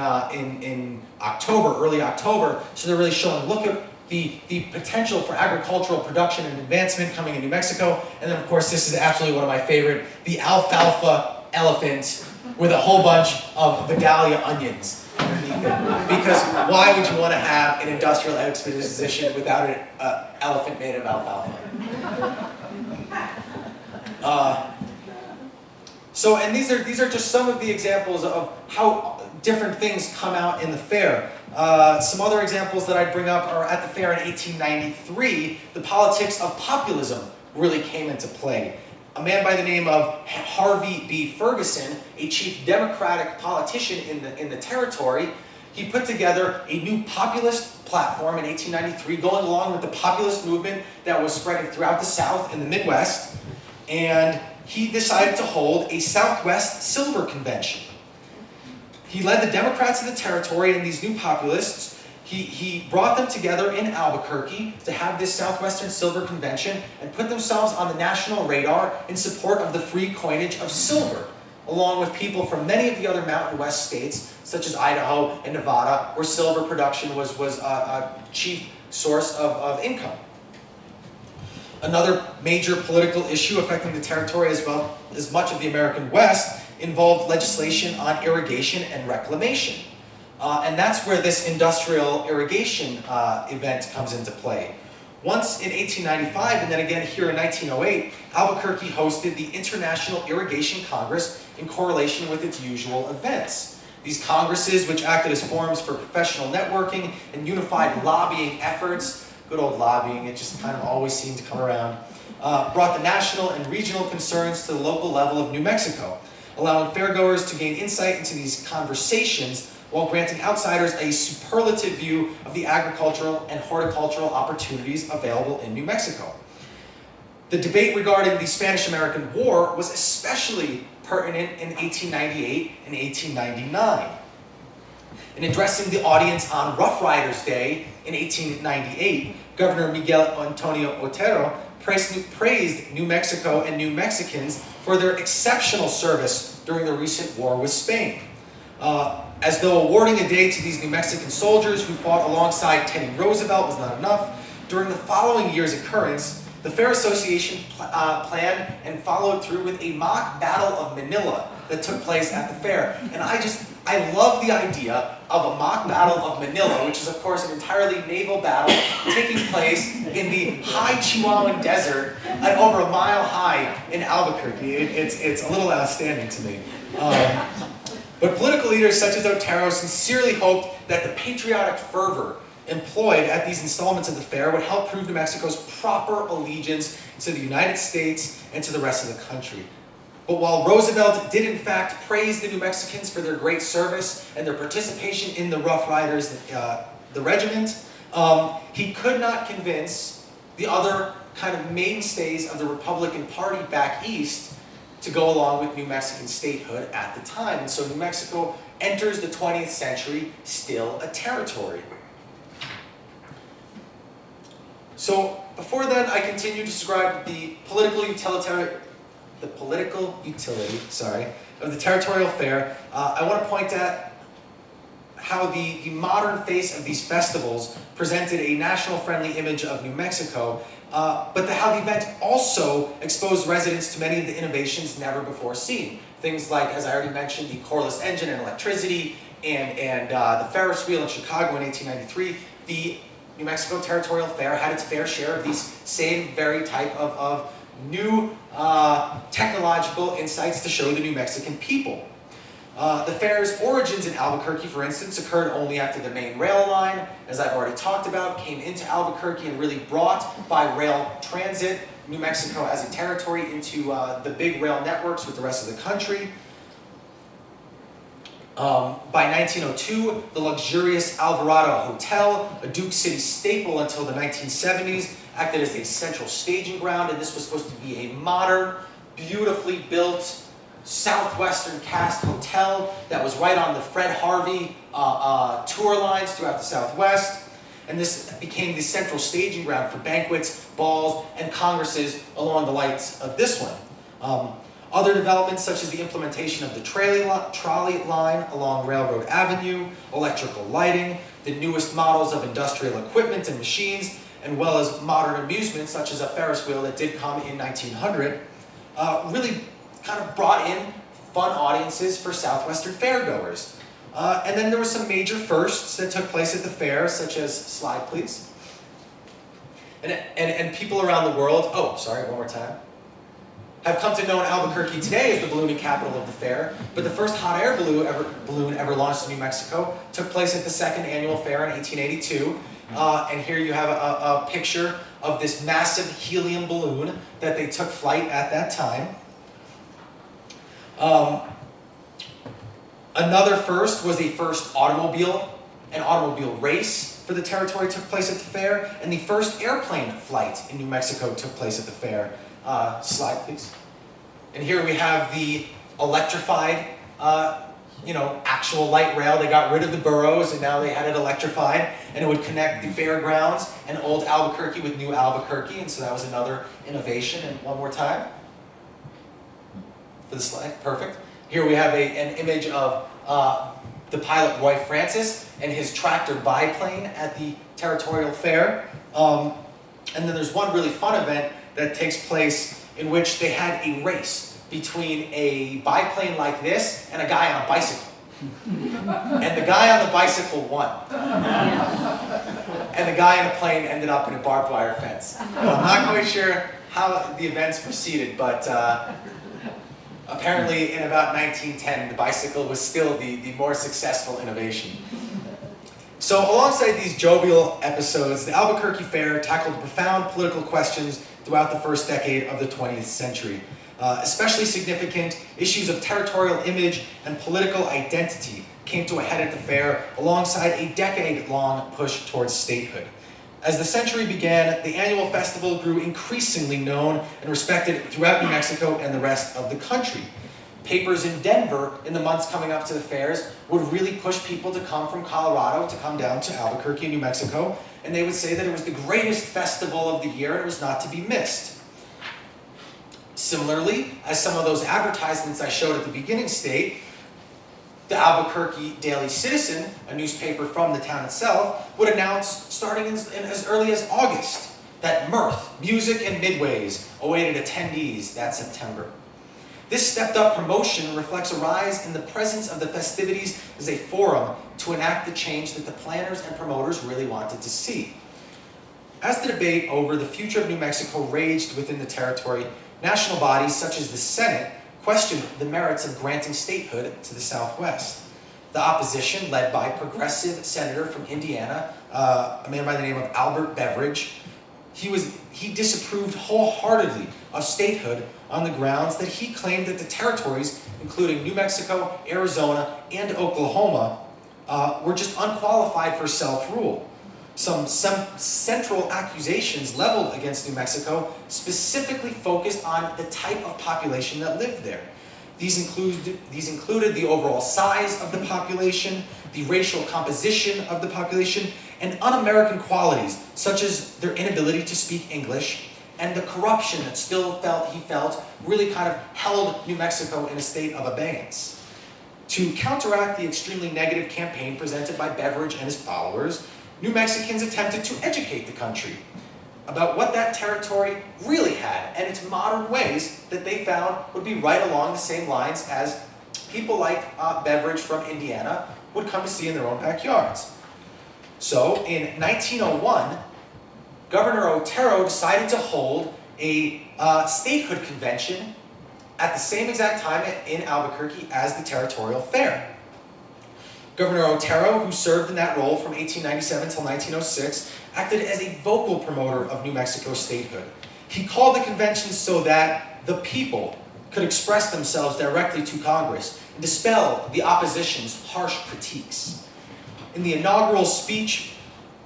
October, early October. So they're really showing, look at the potential for agricultural production and advancement coming in New Mexico. And then, of course, this is absolutely one of my favorite, the alfalfa elephant with a whole bunch of Vidalia onions underneath it. Because why would you want to have an industrial exposition without an elephant made of alfalfa? And these are just some of the examples of how different things come out in the fair. Some other examples that I'd bring up are at the fair in 1893, the politics of populism really came into play. A man by the name of Harvey B. Ferguson, a chief Democratic politician in the territory, he put together a new populist platform in 1893, going along with the populist movement that was spreading throughout the South and the Midwest, and he decided to hold a Southwest Silver Convention. He led the Democrats of the territory and these new populists. He brought them together in Albuquerque to have this Southwestern Silver Convention and put themselves on the national radar in support of the free coinage of silver, along with people from many of the other Mountain West states, such as Idaho and Nevada, where silver production was a chief source of income. Another major political issue affecting the territory as well as much of the American West involved legislation on irrigation and reclamation. And that's where this industrial irrigation event comes into play. Once in 1895, and then again here in 1908, Albuquerque hosted the International Irrigation Congress in correlation with its usual events. These congresses, which acted as forums for professional networking and unified lobbying efforts, good old lobbying, it just kind of always seemed to come around, brought the national and regional concerns to the local level of New Mexico. allowing fairgoers to gain insight into these conversations while granting outsiders a superlative view of the agricultural and horticultural opportunities available in New Mexico. The debate regarding the Spanish-American War was especially pertinent in 1898 and 1899. In addressing the audience on Rough Riders Day in 1898, Governor Miguel Antonio Otero praised New Mexico and New Mexicans for their exceptional service during the recent war with Spain. As though awarding a day to these New Mexican soldiers who fought alongside Teddy Roosevelt was not enough, during the following year's occurrence, the Fair Association planned and followed through with a mock Battle of Manila that took place at the fair. And I love the idea of a mock Battle of Manila, which is of course an entirely naval battle taking place in the high Chihuahuan desert at over a mile high in Albuquerque. It's a little outstanding to me. But political leaders such as Otero sincerely hoped that the patriotic fervor employed at these installments of the fair would help prove New Mexico's proper allegiance to the United States and to the rest of the country. But while Roosevelt did in fact praise the New Mexicans for their great service and their participation in the Rough Riders, the regiment, he could not convince the other kind of mainstays of the Republican Party back east to go along with New Mexican statehood at the time. And so New Mexico enters the 20th century still a territory. So before then, I continue to describe the political utility of the Territorial Fair. I want to point at how the modern face of these festivals presented a national-friendly image of New Mexico, but how the event also exposed residents to many of the innovations never before seen. Things like, as I already mentioned, the coreless engine and electricity, and the Ferris wheel in Chicago in 1893. The New Mexico Territorial Fair had its fair share of these same very type of new technological insights to show the New Mexican people. The fair's origins in Albuquerque, for instance, occurred only after the main rail line, as I've already talked about, came into Albuquerque and really brought by rail transit New Mexico as a territory into the big rail networks with the rest of the country. By 1902, the luxurious Alvarado Hotel, a Duke City staple until the 1970s, acted as a central staging ground, and this was supposed to be a modern, beautifully built, southwestern cast hotel that was right on the Fred Harvey tour lines throughout the Southwest. And this became the central staging ground for banquets, balls, and congresses along the lines of this one. Other developments, such as the implementation of the trolley line along Railroad Avenue, electrical lighting, the newest models of industrial equipment and machines, as well as modern amusements, such as a Ferris wheel that did come in 1900, really kind of brought in fun audiences for Southwestern fairgoers. And then there were some major firsts that took place at the fair, such as, slide please, and people around the world, one more time, have come to know Albuquerque today as the ballooning capital of the fair, but the first hot air balloon ever launched in New Mexico took place at the second annual fair in 1882. And here you have a picture of this massive helium balloon that they took flight at that time. Another first was the first an automobile race for the territory took place at the fair, and the first airplane flight in New Mexico took place at the fair. Slide, please. And here we have the electrified, actual light rail. They got rid of the burros, and now they had it electrified, and it would connect the fairgrounds and old Albuquerque with new Albuquerque, and so that was another innovation. And one more time for the slide. Perfect. Here we have an image of the pilot Roy Francis and his tractor biplane at the Territorial Fair. And then there's one really fun event that takes place in which they had a race between a biplane like this and a guy on a bicycle. And the guy on the bicycle won. And the guy on the plane ended up in a barbed wire fence. I'm not quite sure how the events proceeded, but apparently in about 1910, the bicycle was still the more successful innovation. So alongside these jovial episodes, the Albuquerque Fair tackled profound political questions throughout the first decade of the 20th century. Especially significant, issues of territorial image and political identity came to a head at the fair alongside a decade-long push towards statehood. As the century began, the annual festival grew increasingly known and respected throughout New Mexico and the rest of the country. Papers in Denver in the months coming up to the fairs would really push people to come from Colorado to come down to Albuquerque, New Mexico, and they would say that it was the greatest festival of the year and it was not to be missed. Similarly, as some of those advertisements I showed at the beginning state, the Albuquerque Daily Citizen, a newspaper from the town itself, would announce, starting in as early as August, that mirth, music, and midways awaited attendees that September. This stepped-up promotion reflects a rise in the presence of the festivities as a forum to enact the change that the planners and promoters really wanted to see. As the debate over the future of New Mexico raged within the territory, national bodies such as the Senate questioned the merits of granting statehood to the Southwest. The opposition, led by progressive senator from Indiana, a man by the name of Albert Beveridge, he disapproved wholeheartedly of statehood on the grounds that he claimed that the territories, including New Mexico, Arizona, and Oklahoma, were just unqualified for self-rule. Some central accusations leveled against New Mexico specifically focused on the type of population that lived there. These included the overall size of the population, the racial composition of the population, and un-American qualities such as their inability to speak English and the corruption that he felt really kind of held New Mexico in a state of abeyance. To counteract the extremely negative campaign presented by Beveridge and his followers, New Mexicans attempted to educate the country about what that territory really had and its modern ways that they found would be right along the same lines as people like Beveridge from Indiana would come to see in their own backyards. So in 1901, Governor Otero decided to hold a statehood convention at the same exact time in Albuquerque as the Territorial Fair. Governor Otero, who served in that role from 1897 till 1906, acted as a vocal promoter of New Mexico's statehood. He called the convention so that the people could express themselves directly to Congress and dispel the opposition's harsh critiques. In the inaugural speech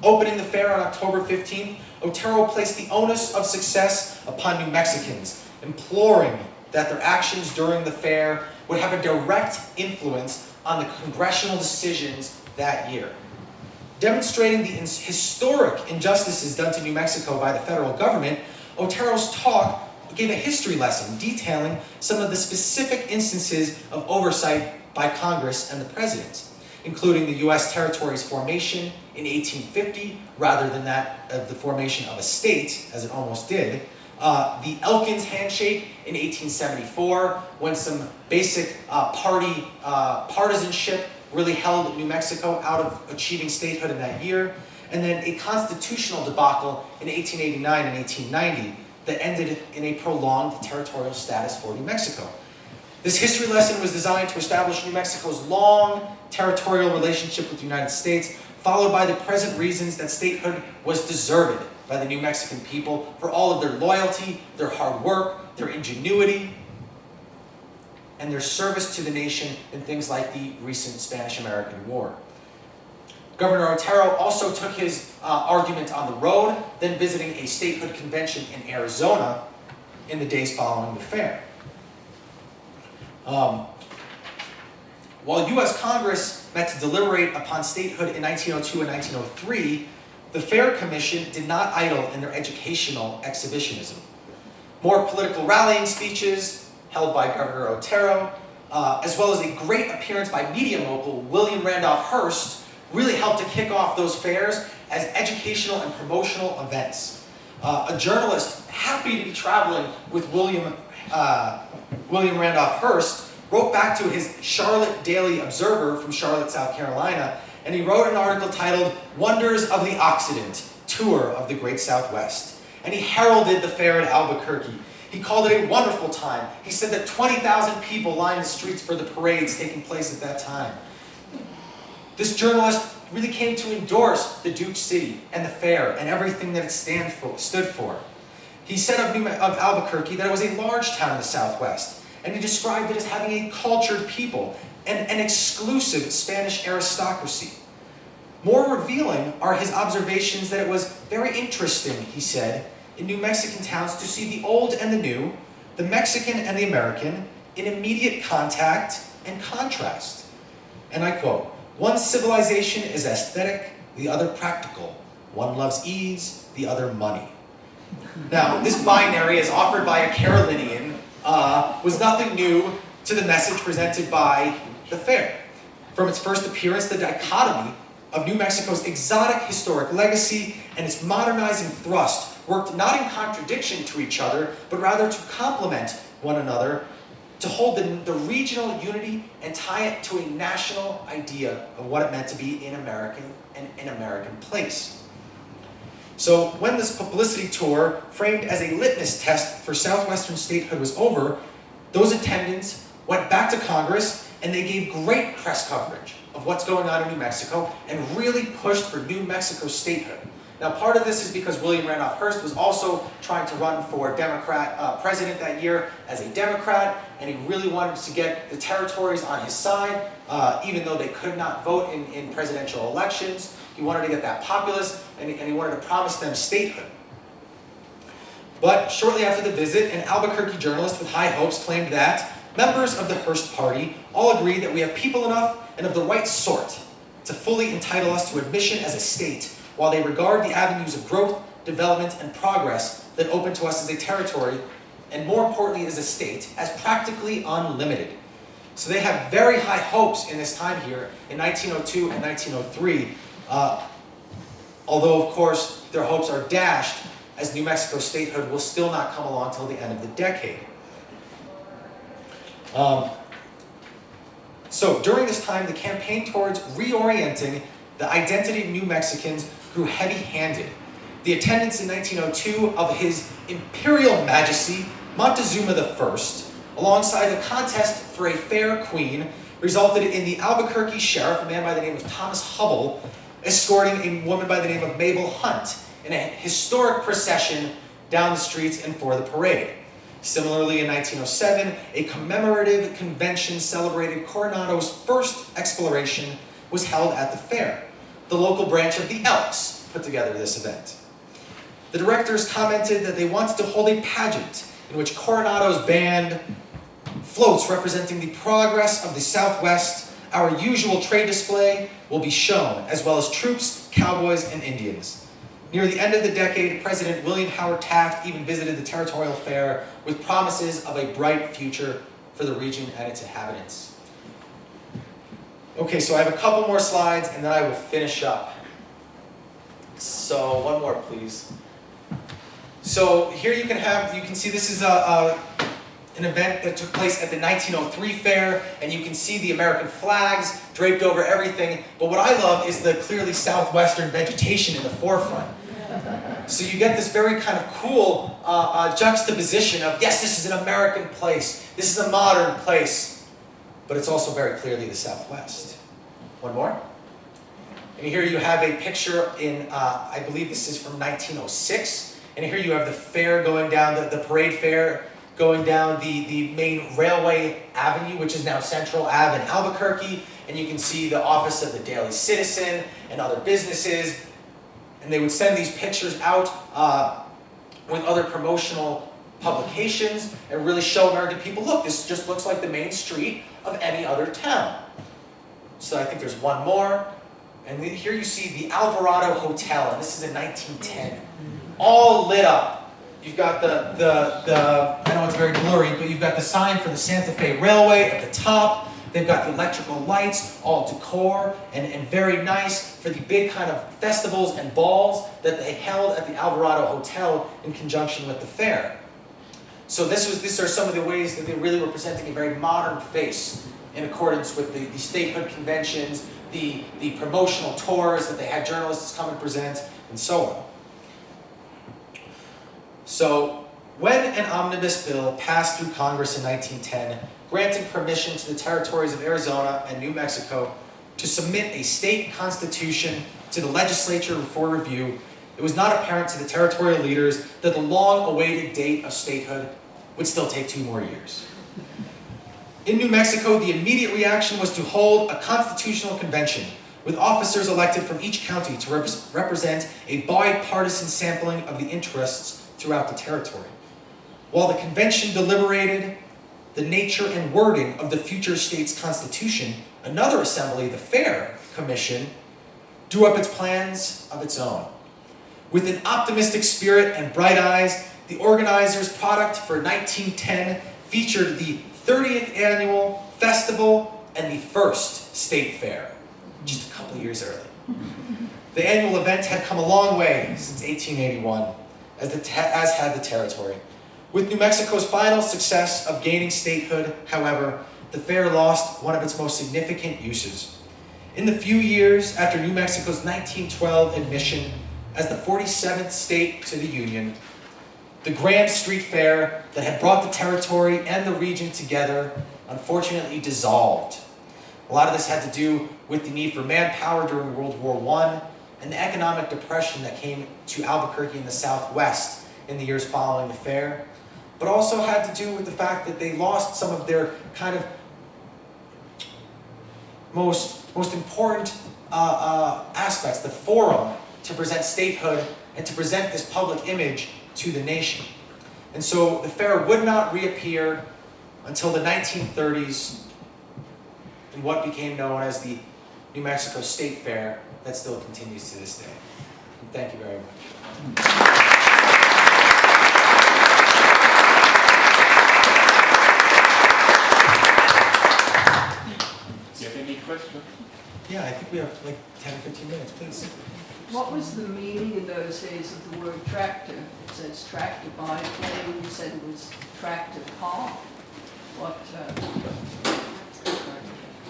opening the fair on October 15th, Otero placed the onus of success upon New Mexicans, imploring that their actions during the fair would have a direct influence on the congressional decisions that year. Demonstrating the historic injustices done to New Mexico by the federal government, Otero's talk gave a history lesson detailing some of the specific instances of oversight by Congress and the president, including the U.S. territory's formation in 1850 rather than that of the formation of a state, as it almost did, the Elkins handshake in 1874, when some basic party partisanship really held New Mexico out of achieving statehood in that year, and then a constitutional debacle in 1889 and 1890 that ended in a prolonged territorial status for New Mexico. This history lesson was designed to establish New Mexico's long territorial relationship with the United States, followed by the present reasons that statehood was deserved by the New Mexican people for all of their loyalty, their hard work, their ingenuity, and their service to the nation in things like the recent Spanish-American War. Governor Otero also took his argument on the road, then visiting a statehood convention in Arizona in the days following the fair. While U.S. Congress met to deliberate upon statehood in 1902 and 1903, the Fair Commission did not idle in their educational exhibitionism. More political rallying speeches held by Governor Otero, as well as a great appearance by media mogul William Randolph Hearst, really helped to kick off those fairs as educational and promotional events. A journalist happy to be traveling with William Randolph Hearst wrote back to his Charlotte Daily Observer from Charlotte, South Carolina, and he wrote an article titled "Wonders of the Occident, Tour of the Great Southwest." And he heralded the fair at Albuquerque. He called it a wonderful time. He said that 20,000 people lined the streets for the parades taking place at that time. This journalist really came to endorse the Duke City and the fair and everything that it stood for. He said of Albuquerque that it was a large town in the Southwest, and he described it as having a cultured people and an exclusive Spanish aristocracy. More revealing are his observations that it was very interesting, he said, in New Mexican towns to see the old and the new, the Mexican and the American, in immediate contact and contrast. And I quote, "One civilization is aesthetic, the other practical. One loves ease, the other money." Now, this binary, as offered by a Carolinian, was nothing new to the message presented by the fair. From its first appearance, the dichotomy of New Mexico's exotic historic legacy and its modernizing thrust worked not in contradiction to each other, but rather to complement one another, to hold the regional unity and tie it to a national idea of what it meant to be an American place. So when this publicity tour, framed as a litmus test for Southwestern statehood, was over, those attendants went back to Congress and they gave great press coverage of what's going on in New Mexico and really pushed for New Mexico statehood. Now, part of this is because William Randolph Hearst was also trying to run for Democrat president that year as a Democrat, and he really wanted to get the territories on his side, even though they could not vote in presidential elections. He wanted to get that populace, and he wanted to promise them statehood. But shortly after the visit, an Albuquerque journalist with high hopes claimed that members of the Hearst party all agree that we have people enough and of the right sort to fully entitle us to admission as a state, while they regard the avenues of growth, development, and progress that open to us as a territory, and more importantly as a state, as practically unlimited. So they have very high hopes in this time here in 1902 and 1903, although of course their hopes are dashed as New Mexico statehood will still not come along till the end of the decade. So during this time, the campaign towards reorienting the identity of New Mexicans grew heavy-handed. The attendance in 1902 of His Imperial Majesty Montezuma I, alongside a contest for a fair queen, resulted in the Albuquerque sheriff, a man by the name of Thomas Hubble, escorting a woman by the name of Mabel Hunt in a historic procession down the streets and for the parade. Similarly, in 1907, a commemorative convention celebrated Coronado's first exploration was held at the fair. The local branch of the Elks put together this event. The directors commented that they wanted to hold a pageant in which Coronado's band, floats representing the progress of the Southwest, our usual trade display, will be shown, as well as troops, cowboys, and Indians. Near the end of the decade, President William Howard Taft even visited the Territorial Fair with promises of a bright future for the region and its inhabitants. Okay, so I have a couple more slides and then I will finish up. So one more, please. So here you can see this is an event that took place at the 1903 fair, and you can see the American flags draped over everything. But what I love is the clearly southwestern vegetation in the forefront. So you get this very kind of cool juxtaposition of, yes, this is an American place, this is a modern place, but it's also very clearly the Southwest. One more. And here you have a picture in, I believe this is from 1906, and here you have the fair going down, the parade fair going down the main railway avenue, which is now Central Ave in Albuquerque, and you can see the office of the Daily Citizen and other businesses. And they would send these pictures out with other promotional publications and really show American people, look, this just looks like the main street of any other town. So I think there's one more. And here you see the Alvarado Hotel, and this is in 1910. All lit up. You've got I know it's very blurry, but you've got the sign for the Santa Fe Railway at the top. They've got the electrical lights, all decor, and very nice for the big kind of festivals and balls that they held at the Alvarado Hotel in conjunction with the fair. So these are some of the ways that they really were presenting a very modern face in accordance with the statehood conventions, the promotional tours that they had journalists come and present, and so on. So when an omnibus bill passed through Congress in 1910, granting permission to the territories of Arizona and New Mexico to submit a state constitution to the legislature for review, it was not apparent to the territorial leaders that the long-awaited date of statehood would still take 2 more years. In New Mexico, the immediate reaction was to hold a constitutional convention with officers elected from each county to represent a bipartisan sampling of the interests throughout the territory. While the convention deliberated the nature and wording of the future state's constitution, another assembly, the Fair Commission, drew up its plans of its own. With an optimistic spirit and bright eyes, the organizers' product for 1910 featured the 30th annual festival and the first state fair, just a couple years early. The annual event had come a long way since 1881, as had the territory. With New Mexico's final success of gaining statehood, however, the fair lost one of its most significant uses. In the few years after New Mexico's 1912 admission as the 47th state to the Union, the Grand Street Fair that had brought the territory and the region together unfortunately dissolved. A lot of this had to do with the need for manpower during World War I and the economic depression that came to Albuquerque in the Southwest in the years following the fair, but also had to do with the fact that they lost some of their kind of most important aspects, the forum to present statehood and to present this public image to the nation. And so the fair would not reappear until the 1930s in what became known as the New Mexico State Fair that still continues to this day. And thank you very much. Do you have any questions? Yeah, I think we have like 10 or 15 minutes, please. What was the meaning in those days of the word tractor? It says tractor biplane, you said it was tractor car. What,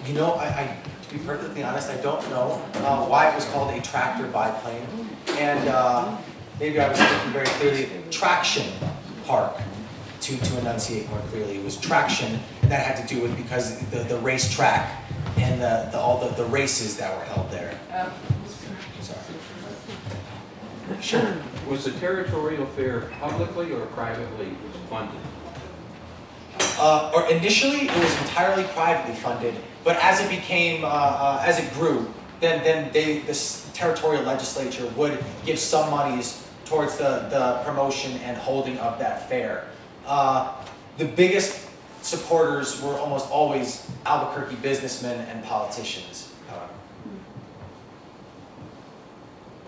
You know, to be perfectly honest, I don't know why it was called a tractor biplane. And maybe I was thinking very clearly, traction park, to enunciate more clearly. It was traction, and that had to do with because the racetrack and all the races that were held there. Sorry. Sure. Was the Territorial Fair publicly or privately funded? Or initially, it was entirely privately funded, but as it became, as it grew, then this territorial legislature would give some monies towards the promotion and holding of that fair. The biggest supporters were almost always Albuquerque businessmen and politicians, however.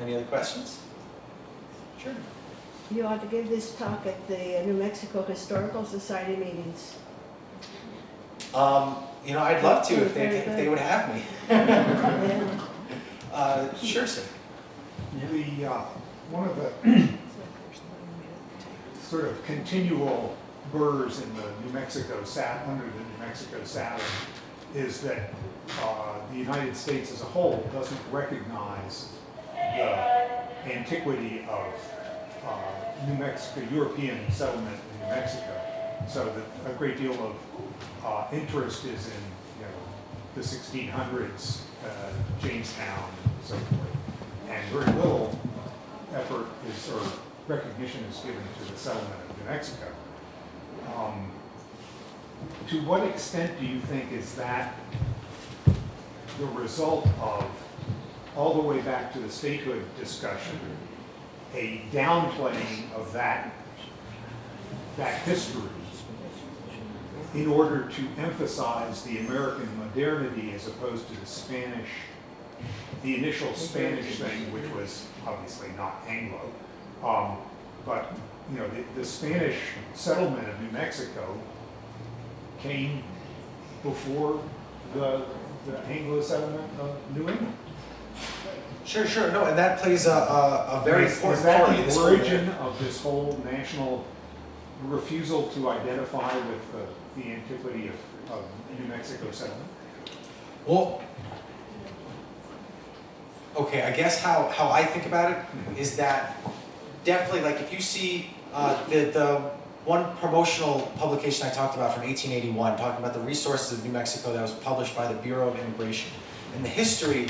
Any other questions? Sure. You ought to give this talk at the New Mexico Historical Society meetings. You know, I'd love to if they would have me. Yeah. Sure, sir. One of the sort of continual burrs in the New Mexico under the New Mexico saddle is that the United States as a whole doesn't recognize the antiquity of New Mexico, European settlement in New Mexico. So that a great deal of interest is in the 1600s, Jamestown, and so forth, and very little effort or recognition is given to the settlement of New Mexico. To what extent do you think is that the result of, all the way back to the statehood discussion, a downplaying of that history in order to emphasize the American modernity as opposed to the initial Spanish thing, which was obviously not Anglo, but the Spanish settlement of New Mexico came before the Anglo settlement of New England. Sure. No, and that plays a very important part in this. Is that the origin of this whole national refusal to identify with the antiquity of New Mexico settlement? Well, okay, I guess how I think about it is that definitely, like, if you see the one promotional publication I talked about from 1881, talking about the resources of New Mexico, that was published by the Bureau of Immigration. In the history,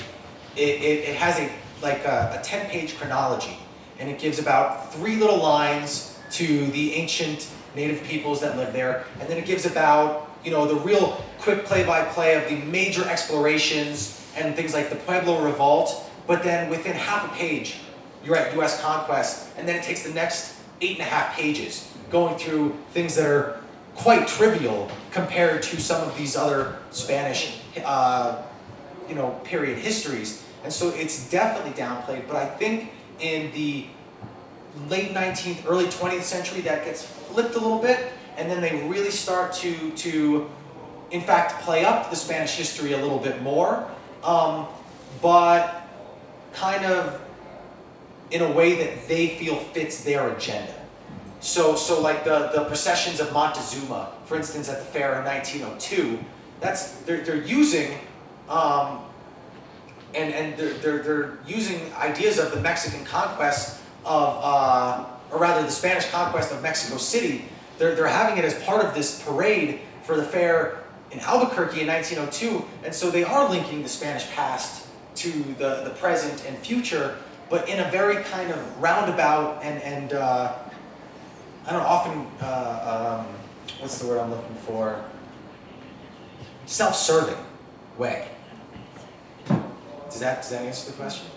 it has a 10-page chronology, and it gives about 3 little lines to the ancient native peoples that live there, and then it gives about, you know, the real quick play-by-play of the major explorations and things like the Pueblo Revolt, but then within half a page, you're at US conquest, and then it takes the next 8.5 pages going through things that are quite trivial compared to some of these other Spanish, you know, period histories. And so it's definitely downplayed, but I think in the late 19th, early 20th century, that gets flipped a little bit, and then they really start to in fact, play up the Spanish history a little bit more, but kind of in a way that they feel fits their agenda. So like the processions of Montezuma, for instance, at the fair in 1902, they're using and they're using ideas of the Mexican conquest of, or rather the Spanish conquest of Mexico City. They're having it as part of this parade for the fair in Albuquerque in 1902, and so they are linking the Spanish past to the present and future, but in a very kind of roundabout and I don't know, often, what's the word I'm looking for? Self-serving way. Does that answer the question?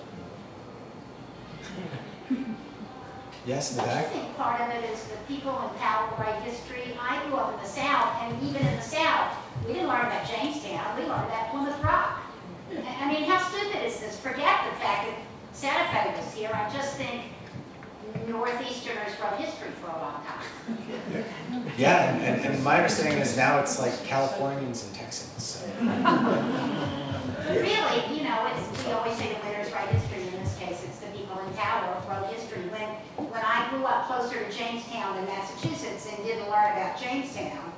Yes, in the I back? think part of it is the people in power write history. I grew up in the South, and even in the South, we didn't learn about Jamestown, we learned about Plymouth Rock. I mean, how stupid is this? Forget the fact that Santa Fe was here. I just think Northeasterners wrote history for a long time. Yeah, and my understanding is now it's like Californians and Texans. So. But really, you know, we always say the winners write history. In this case, it's the people in power who wrote history. When I grew up closer to Jamestown in Massachusetts and didn't learn about Jamestown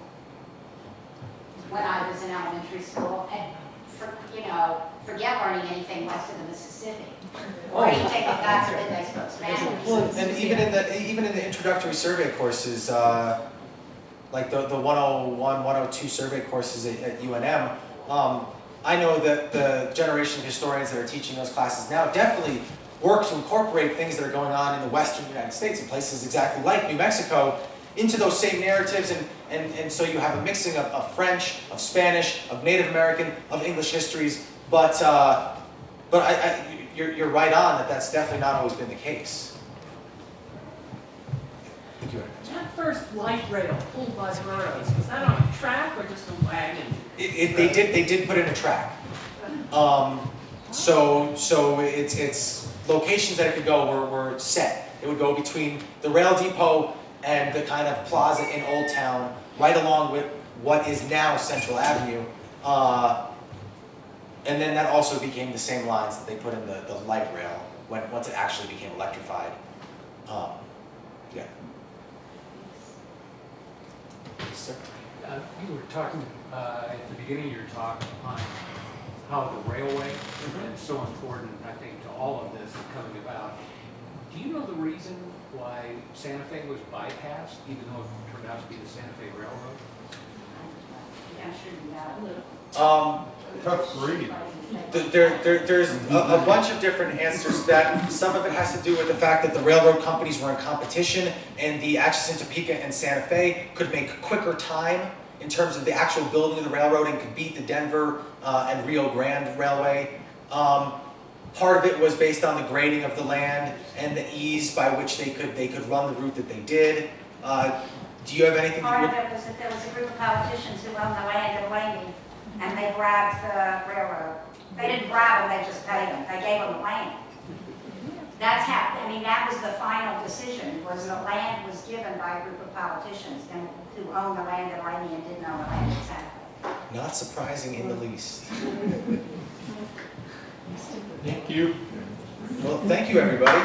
when I was in elementary school, and forget learning anything west of the Mississippi. Or anything that God forbid they spoke Spanish. Well, and even in the introductory survey courses, like the 101, 102 survey courses at UNM, I know that the generation of historians that are teaching those classes now definitely work to incorporate things that are going on in the western United States, in places exactly like New Mexico, into those same narratives, and so you have a mixing of French, of Spanish, of Native American, of English histories, but you're right on that's definitely not always been the case. Thank you. That first light rail pulled by burros, was that on a track or just a wagon? They did put in a track. So it's locations that it could go were set. It would go between the rail depot and the kind of plaza in Old Town, right along with what is now Central Avenue. And then that also became the same lines that they put in the light rail once it actually became electrified. Yeah. Sir? You were talking at the beginning of your talk on how the railway is so important, I think, to all of this coming about. Do you know the reason why Santa Fe was bypassed, even though it turned out to be the Santa Fe Railroad? I'm sure you know. Tough breed. There's a bunch of different answers to that. Some of it has to do with the fact that the railroad companies were in competition, and the Atchison, Topeka, and Santa Fe could make quicker time in terms of the actual building of the railroad and could beat the Denver and Rio Grande Railway. Part of it was based on the grading of the land and the ease by which they could run the route that they did. Do you have anything? Part of it was that there was a group of politicians who owned the land in Laney, and they grabbed the railroad. They didn't grab them, they just paid them. They gave them the land. That's how, I mean, that was the final decision, was the land was given by a group of politicians and who owned the land in Laney and didn't own the land in Santa Fe. Not surprising in the least. Thank you. Well, thank you, everybody.